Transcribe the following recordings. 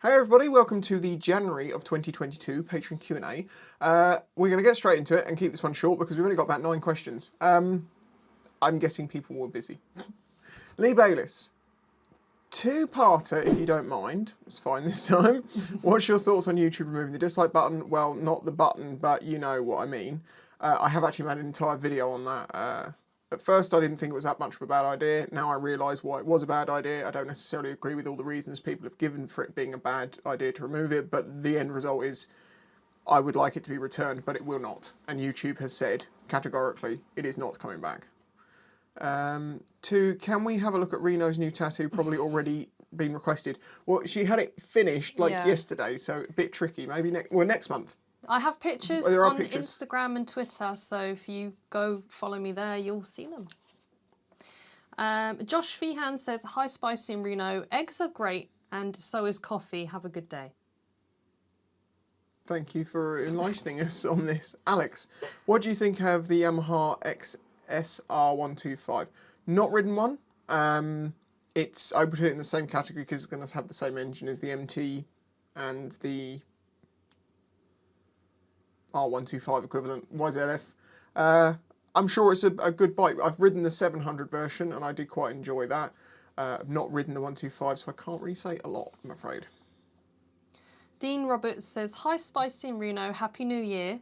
Hey everybody, welcome to the January of 2022 Patreon Q&A. We're going to get straight into it and keep this one short because we've only got about 9 questions. I'm guessing people were busy. Lee Bayliss, two-parter if you don't mind. It's fine this time. What's your thoughts on YouTube removing the dislike button? Well, not the button, but you know what I mean. I have actually made an entire video on that. At first, I didn't think it was that much of a bad idea. Now I realise why it was a bad idea. I don't necessarily agree with all the reasons people have given for it being a bad idea to remove it, but the end result is I would like it to be returned, but it will not. And YouTube has said, categorically, it is not coming back. Can we have a look at Reno's new tattoo? Probably already been requested. Well, she had it finished yesterday, so a bit tricky. Maybe next month. I have pictures on Instagram and Twitter, so if you go follow me there, you'll see them. Josh Feehan says, hi Spicy and Reno, eggs are great and so is coffee. Have a good day. Thank you for enlightening us on this. Alex, what do you think of the Yamaha XSR125? Not ridden one. I put it in the same category because it's going to have the same engine as the MT and the R125 equivalent, YZF. I'm sure it's a good bike. I've ridden the 700 version and I did quite enjoy that. I've not ridden the 125, so I can't really say a lot, I'm afraid. Dean Roberts says, hi Spicy and Reno, Happy New Year.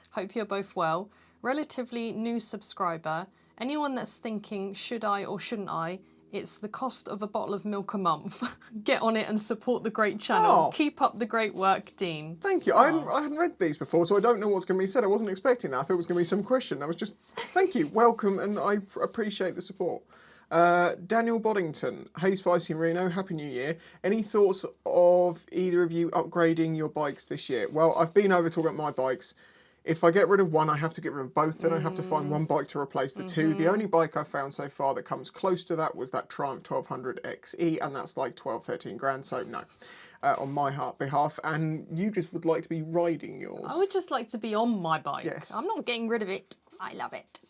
Hope you're both well. Relatively new subscriber. Anyone that's thinking, should I or shouldn't I? It's the cost of a bottle of milk a month. Get on it and support the great channel. Oh. Keep up the great work, Dean. Thank you. I hadn't read these before, so I don't know what's going to be said. I wasn't expecting that. I thought it was going to be some question. That was just, thank you, welcome, and I appreciate the support. Daniel Boddington, hey Spicy and Reno, Happy New Year. Any thoughts of either of you upgrading your bikes this year? Well, I've been over talking about my bikes. If I get rid of one, I have to get rid of both. Then I have to find one bike to replace the two. The only bike I've found so far that comes close to that was that Triumph 1200 XE, and that's like 12, 13 grand, so no, on my behalf. And you just would like to be riding yours. I would just like to be on my bike. Yes. I'm not getting rid of it. I love it.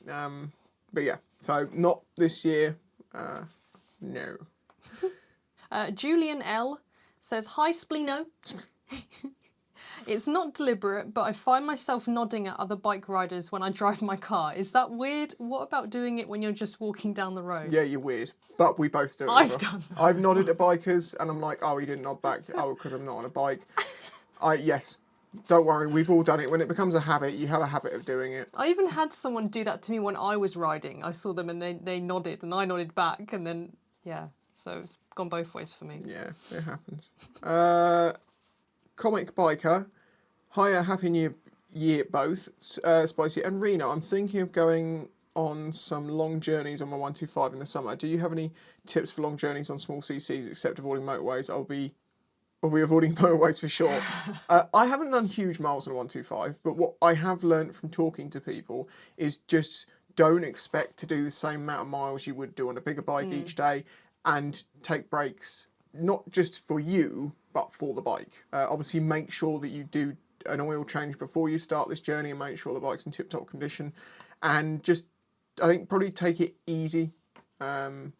But yeah, so not this year, no. Julian L says, hi Spleno. It's not deliberate, but I find myself nodding at other bike riders when I drive my car. Is that weird? What about doing it when you're just walking down the road? Yeah, you're weird. But we both do it. I've done that. I've nodded at bikers, and I'm like, oh, he didn't nod back. Oh, because I'm not on a bike. Yes, don't worry, we've all done it. When it becomes a habit, you have a habit of doing it. I even had someone do that to me when I was riding. I saw them and they nodded, and I nodded back, and then, yeah. So it's gone both ways for me. Yeah, it happens. Comic Biker, hiya, Happy New Year both, Spicy and Reno. I'm thinking of going on some long journeys on my 125 in the summer. Do you have any tips for long journeys on small CCs except avoiding motorways? I'll be avoiding motorways for sure. I haven't done huge miles on a 125, but what I have learnt from talking to people is just don't expect to do the same amount of miles you would do on a bigger bike each day, and take breaks, not just for you, but for the bike. Obviously make sure that you do an oil change before you start this journey and make sure the bike's in tip-top condition. And just, I think, probably take it easy. You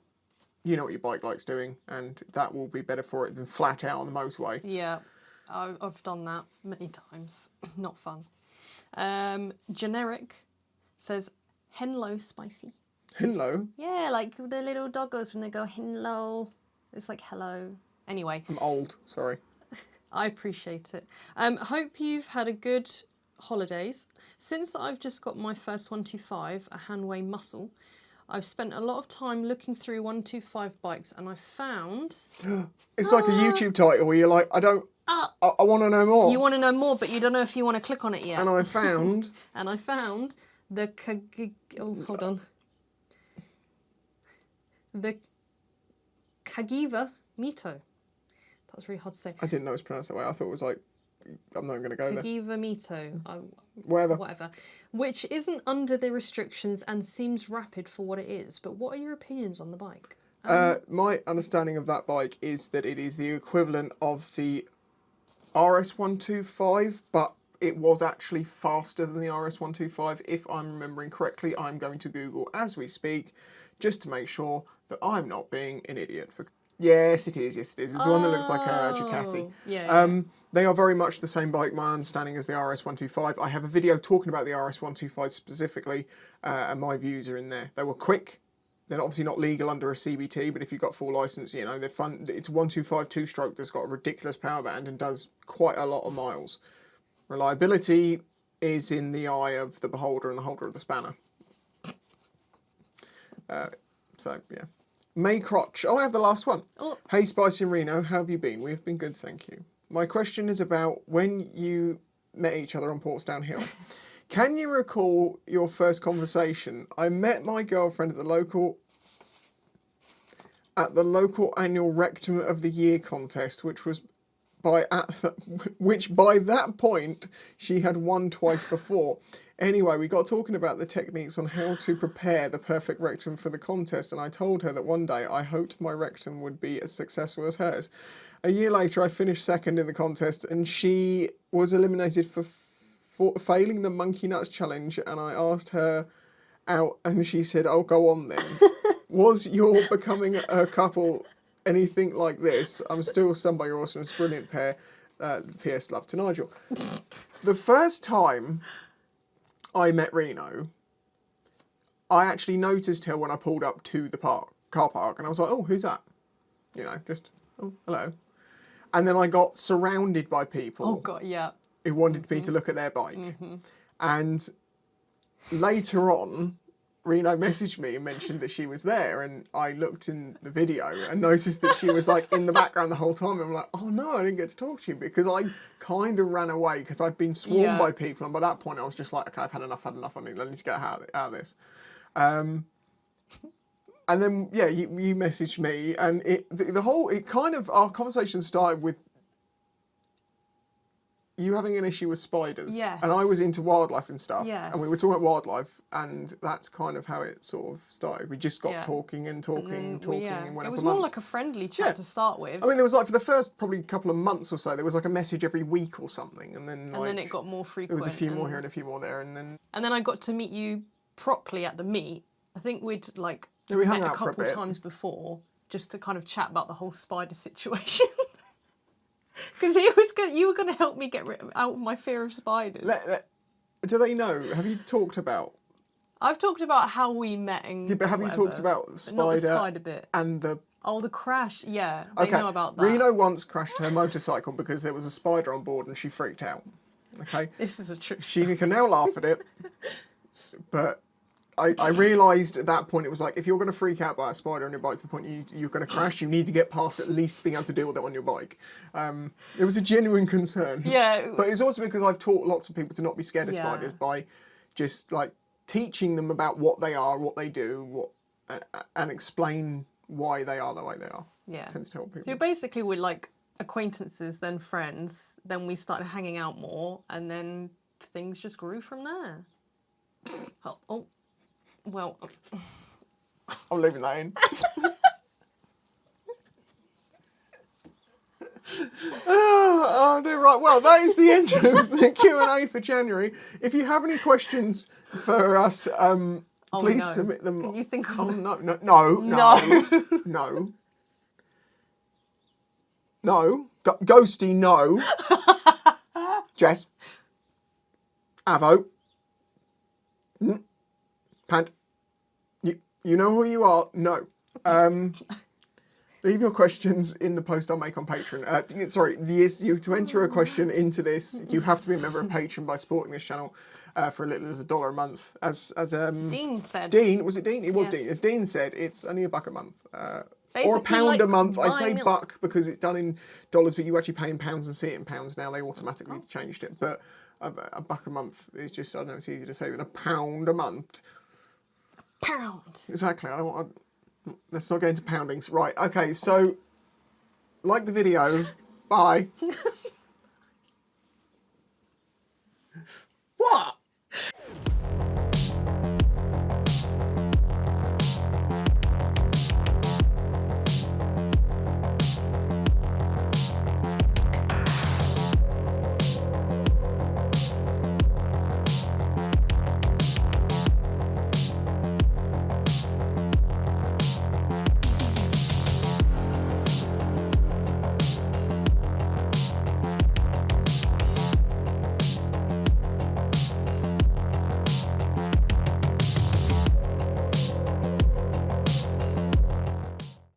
know what your bike likes doing, and that will be better for it than flat out on the motorway. Yeah, I've done that many times. Not fun. Generic says, hello, Spicy. Hello? Yeah, like the little doggos when they go, hello. It's like, hello. Anyway. I'm old, sorry. I appreciate it. Hope you've had a good holidays. Since I've just got my first 125, a Hanway Muscle, I've spent a lot of time looking through 125 bikes, and I found... It's like a YouTube title where you're like, I want to know more. You want to know more, but you don't know if you want to click on it yet. And I found... and I found the... hold on. The Kagiva Mito. That was really hard to say. I didn't know it was pronounced that way. I thought it was like, I'm not going to go there. Kagiva Mito. Whatever. Which isn't under the restrictions and seems rapid for what it is. But what are your opinions on the bike? My understanding of that bike is that it is the equivalent of the RS125, but it was actually faster than the RS125. If I'm remembering correctly, I'm going to Google as we speak, just to make sure that I'm not being an idiot. Yes, it is. Yes, it is. It's the one that looks like a Ducati. Yeah. They are very much the same bike, my understanding, as the RS125. I have a video talking about the RS125 specifically, and my views are in there. They were quick. They're obviously not legal under a CBT, but if you've got full license, you know, they're fun. It's a 125 two-stroke that's got a ridiculous power band and does quite a lot of miles. Reliability is in the eye of the beholder and the holder of the spanner. So, yeah. May Crotch. Oh, I have the last one. Oh. Hey, Spicy and Reno, how have you been? We've been good, thank you. My question is about when you met each other on Portsdown Hill. Can you recall your first conversation? I met my girlfriend at the local annual Rectum of the Year contest, which by that point she had won twice before. Anyway, we got talking about the techniques on how to prepare the perfect rectum for the contest, and I told her that one day I hoped my rectum would be as successful as hers. A year later, I finished second in the contest, and she was eliminated for failing the Monkey Nuts challenge, and I asked her out, and she said, "Oh, go on then." Was your becoming a couple anything like this? I'm still stunned by your awesomeness, brilliant pair. P.S. Love to Nigel. The first time I met Reno, I actually noticed her when I pulled up to the car park, and I was like, "Oh, who's that?" You know, just, "Oh, hello." And then I got surrounded by people. Oh God, yeah. Who wanted me to look at their bike. And later on, Reno messaged me and mentioned that she was there, and I looked in the video and noticed that she was like in the background the whole time. And I'm like, oh no, I didn't get to talk to you, because I kind of ran away because I'd been swarmed by people, and by that point I was just like, okay, I've had enough. I need to get out of this. And then yeah, you messaged me, and our conversation started with you having an issue with spiders. Yes. And I was into wildlife and stuff. Yes. And we were talking about wildlife, and that's kind of how it sort of started. We just got talking and talking and went up for months. It was more like a friendly chat to start with. I mean, there was like, for the first probably couple of months or so, there was like a message every week or something, and then it got more frequent. There was a few more here and a few more there, and then I got to meet you properly at the meet. I think we'd we hung met out a couple of times before just to kind of chat about the whole spider situation. Because you were going to help me get out of my fear of spiders. Do they know? Have you talked about? I've talked about how we met and but have you talked about spider? Not the spider bit. And the... Oh, the crash. Yeah, they know about that. Reno once crashed her motorcycle because there was a spider on board and she freaked out. Okay? This is a true story. She can now laugh at it, but I realised at that point, it was like, if you're going to freak out by a spider on your bike to the point you're going to crash, you need to get past at least being able to deal with it on your bike. It was a genuine concern. Yeah. But it's also because I've taught lots of people to not be scared of spiders by just like teaching them about what they are, what they do, and explain why they are the way they are. Yeah. Tends to help people. So basically we're like acquaintances, then friends, then we started hanging out more, and then things just grew from there. Oh. Well, I'm leaving that in. Oh, dear, right. Well, that is the end of the Q&A for January. If you have any questions for us, please submit them. Can you think of them? No. Ghosty, no. Jess. Avo. Pant. You know who you are? No. Leave your questions in the post I'll make on Patreon. To enter a question into this, you have to be a member of Patreon by supporting this channel for as little as $1 a month. As Dean said. Was it Dean? It was Dean. As Dean said, it's only $1 a month. Or £1 a month. I say milk. buck because it's done in dollars, but you actually pay in pounds and see it in pounds now. They automatically changed it. But $1 a month is just, I don't know, it's easier to say than £1 a month. Pound. Exactly. Let's not get into poundings. Right, okay, so like the video. Bye.